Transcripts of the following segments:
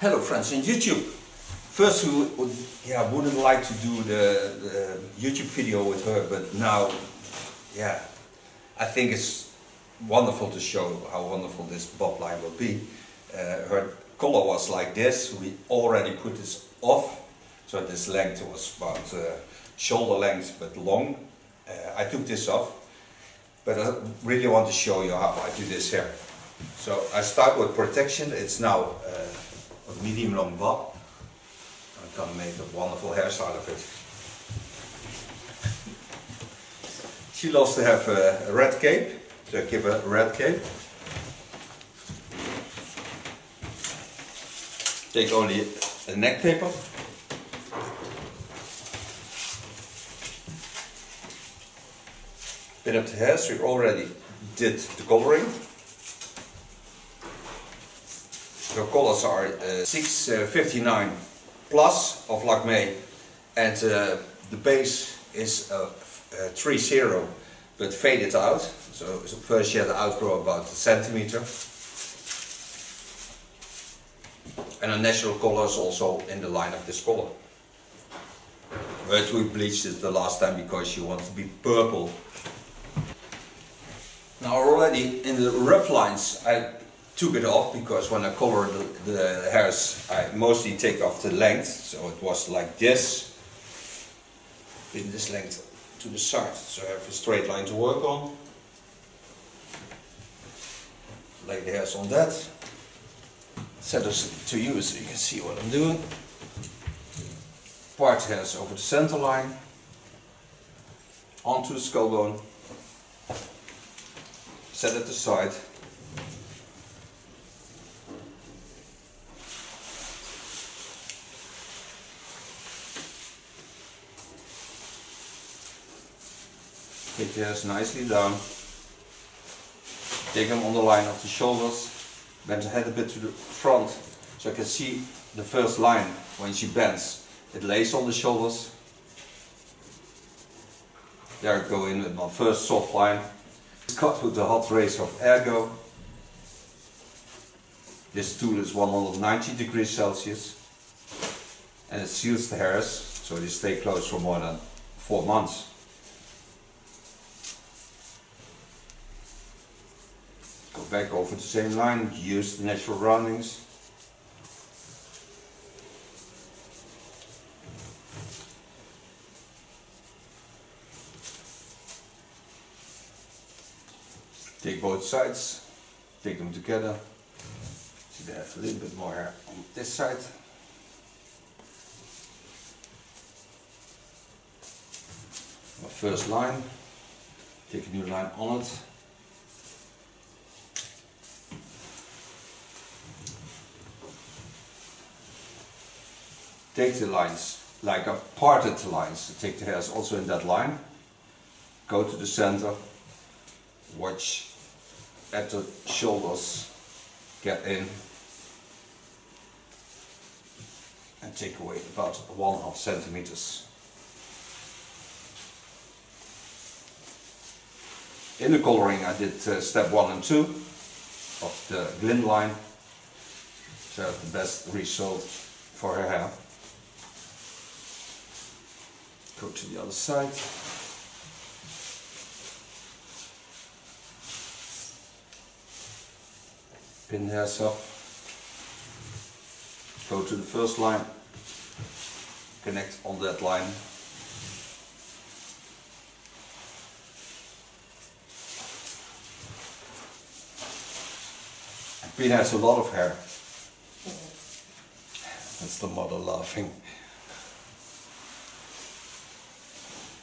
Hello friends in YouTube. First we wouldn't like to do the YouTube video with her, but now I think it's wonderful to show how wonderful this bob line will be. Her collar was like this. We already put this off, so this length was about shoulder length but long. I took this off, but I really want to show you how I do this here. So I start with protection. It's now a medium long bob. I'm gonna make a wonderful hairstyle of it. She loves to have a red cape, so I give her a red cape. Take only a neck paper. Pin up the hairs. We already did the coloring. The colors are 659 plus of Lacme, and the base is 30 but faded out. So first you have to outgrow about a centimeter. And a natural color is also in the line of this color. But we bleached it the last time because she wants to be purple. Now already in the rough lines I took it off, because when I color the hairs I mostly take off the length, so it was like this, with this length to the side, so I have a straight line to work on. Lay the hairs on that, set this to you so you can see what I'm doing. Part hairs over the center line, onto the skull bone, set it aside. Take the hairs nicely down, take them on the line of the shoulders, bend the head a bit to the front so I can see the first line when she bends. It lays on the shoulders. There I go in with my first soft line. Cut with the hot razor of Ergo. This tool is 190 degrees Celsius and it seals the hairs so they stay closed for more than 4 months. Go back over the same line, use the natural roundings. Take both sides, take them together. See, they have a little bit more hair on this side. My first line, take a new line on it. Take the lines, like I parted the lines, so take the hairs also in that line. Go to the center, watch at the shoulders, get in and take away about 1.5 centimeters. In the coloring I did step 1 and 2 of the glint line, so I have the best result for her hair. Go to the other side. Pin the hairs up. Go to the first line. Connect on that line. Pien has a lot of hair. That's the mother laughing.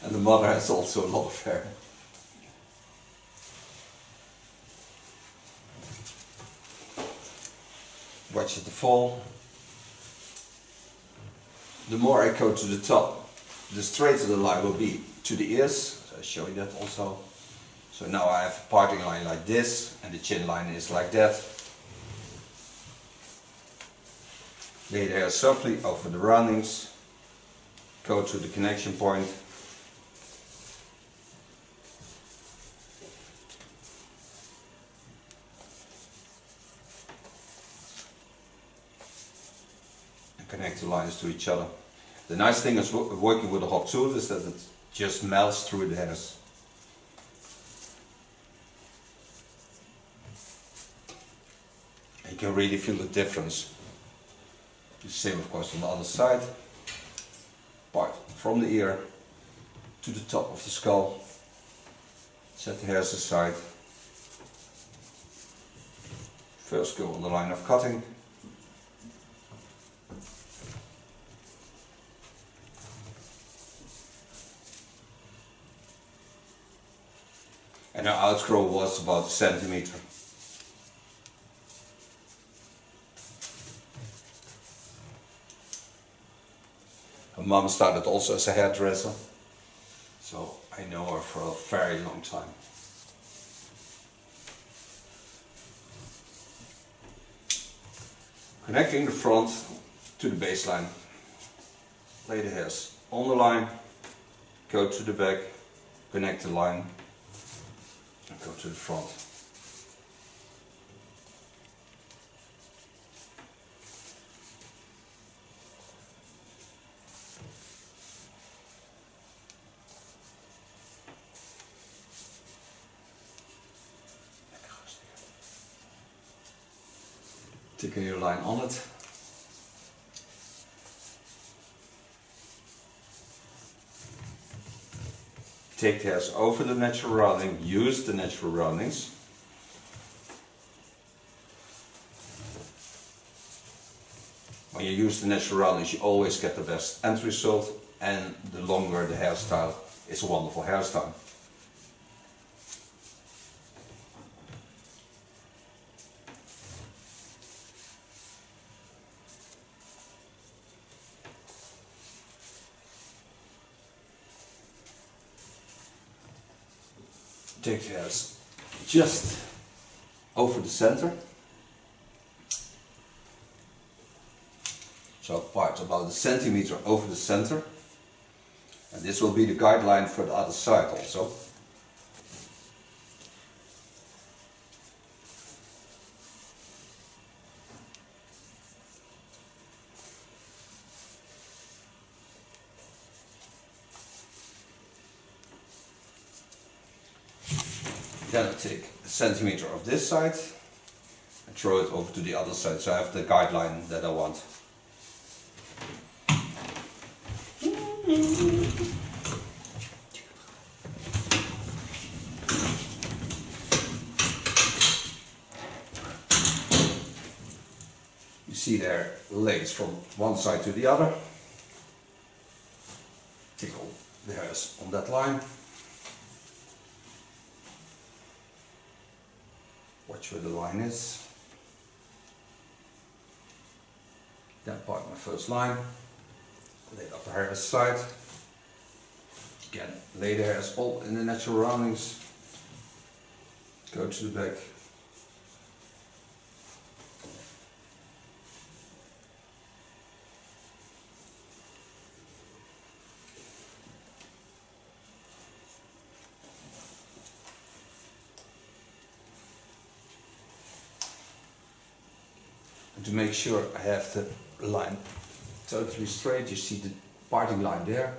And the mother has also a lot of hair. Watch it to fall. The more I go to the top, the straighter the line will be to the ears. So I'll show you that also. So now I have a parting line like this, and the chin line is like that. Lay the hair softly over the roundings. Go to the connection point. Connect the lines to each other. The nice thing is working with a hot tool is that it just melts through the hairs. You can really feel the difference. The same of course on the other side. Part from the ear to the top of the skull. Set the hairs aside. First go on the line of cutting. And our outgrow was about a centimeter. Her mom started also as a hairdresser, so I know her for a very long time. Connecting the front to the baseline. Lay the hairs on the line, go to the back, connect the line, and go to the front. Take your line on it. Take the hairs over the natural rounding, use the natural roundings. When you use the natural roundings you always get the best end result, and the longer the hairstyle is a wonderful hairstyle. Take the hairs just over the center, so part about a centimeter over the center, and this will be the guideline for the other side also. Then I take a centimeter of this side and throw it over to the other side, so I have the guideline that I want. You see there legs from one side to the other. Tickle the hairs on that line. Watch where the line is. Then part my first line. Lay it up the hair side. Again, lay the hairs all in the natural roundings. Go to the back. And to make sure I have the line totally straight, you see the parting line there.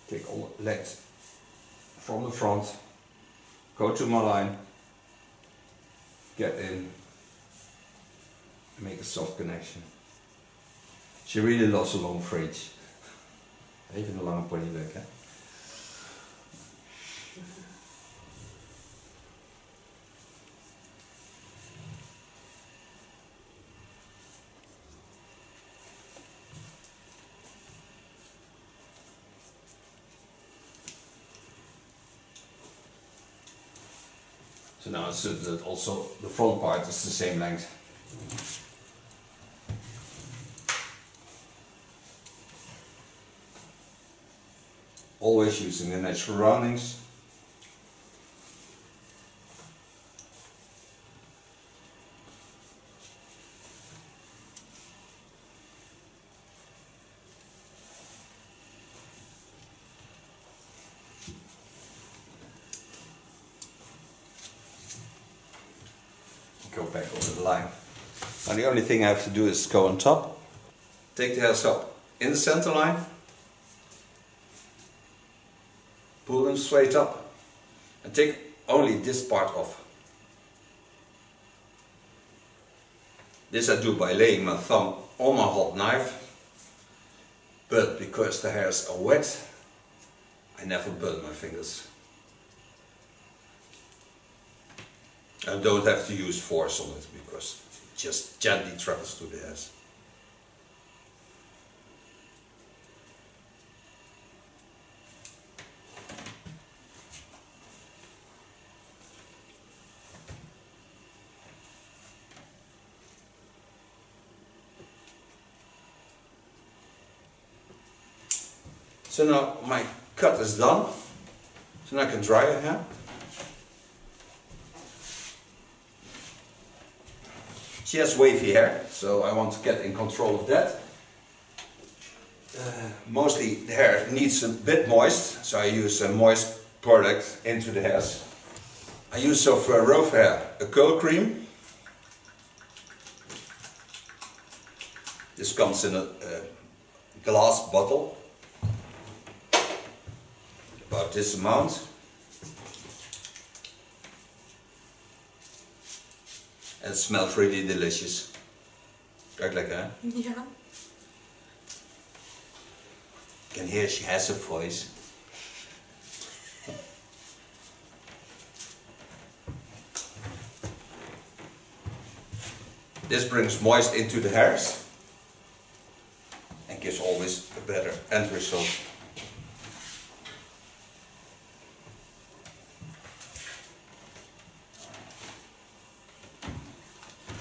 Take all the length from the front, go to my line, get in, make a soft connection. She really loves a long fringe. Even een lange ponyleuk, hè? So now it's that also the front part is the same length. Always using the natural roundings. Go back over the line. Now the only thing I have to do is go on top. take the hairs up in the center line, pull them straight up, and take only this part off. This I do by laying my thumb on my hot knife, but because the hairs are wet, I never burn my fingers. I don't have to use force on it because it just gently travels through the hairs. So now my cut is done, so now I can dry her hair. She has wavy hair, so I want to get in control of that. Mostly the hair needs a bit moist, so I use a moist product into the hairs. I use so for rough hair a curl cream. This comes in a glass bottle. About this amount. And it smells really delicious. Ruikt lekker, hè? Ja. You can hear she has a voice. This brings moist into the hairs and gives always a better end result.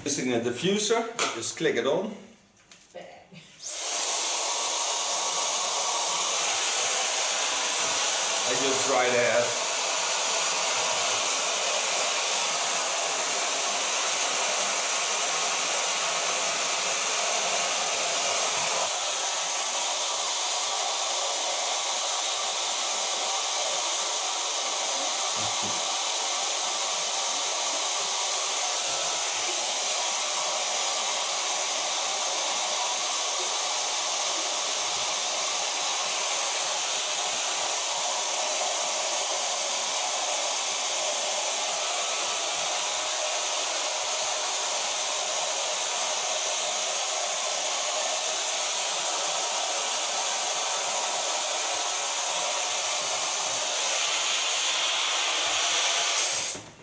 Using a diffuser, just click it on. I just dry the hair.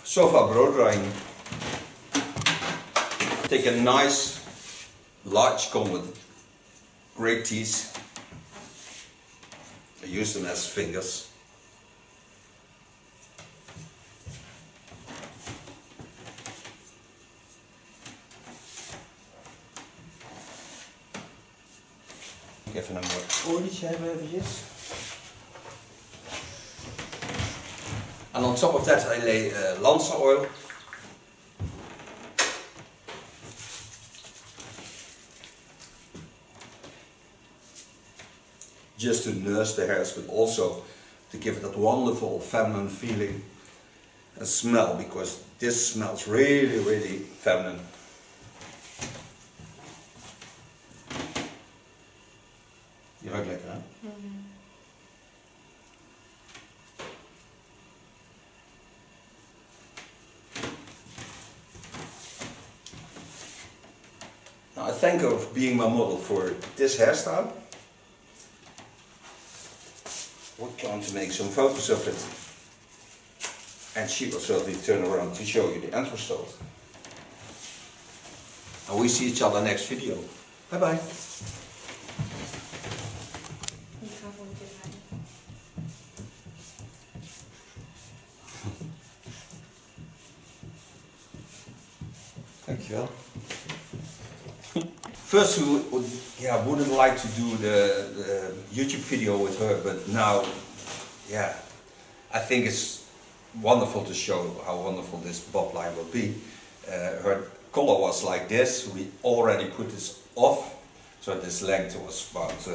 So far blow drying. Take a nice large comb with great teeth. I use them as fingers. Even een mooi olietje hebben eventjes. And on top of that I lay lancer oil. Just to nurse the hairs, but also to give it that wonderful feminine feeling and smell, because this smells really, really feminine. Die ruikt lekker, hè? Mm-hmm. Now I thank her for being my model for this hairstyle. We're going to make some photos of it, and she will certainly turn around to show you the end result. And we see each other next video. Bye bye. Dankjewel. First we wouldn't like to do the YouTube video with her, but now, yeah, I think it's wonderful to show how wonderful this bob line will be. Her collar was like this. We already put this off, so this length was about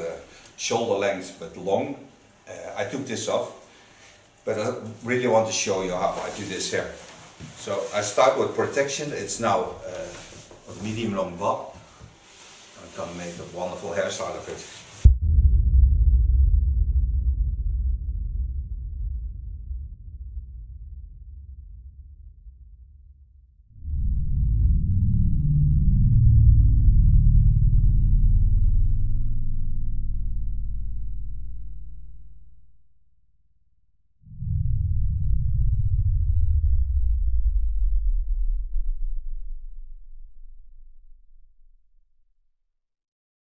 shoulder length but long. I took this off, but I really want to show you how I do this here. So I start with protection. It's now a medium long bob. can make a wonderful hairstyle of it.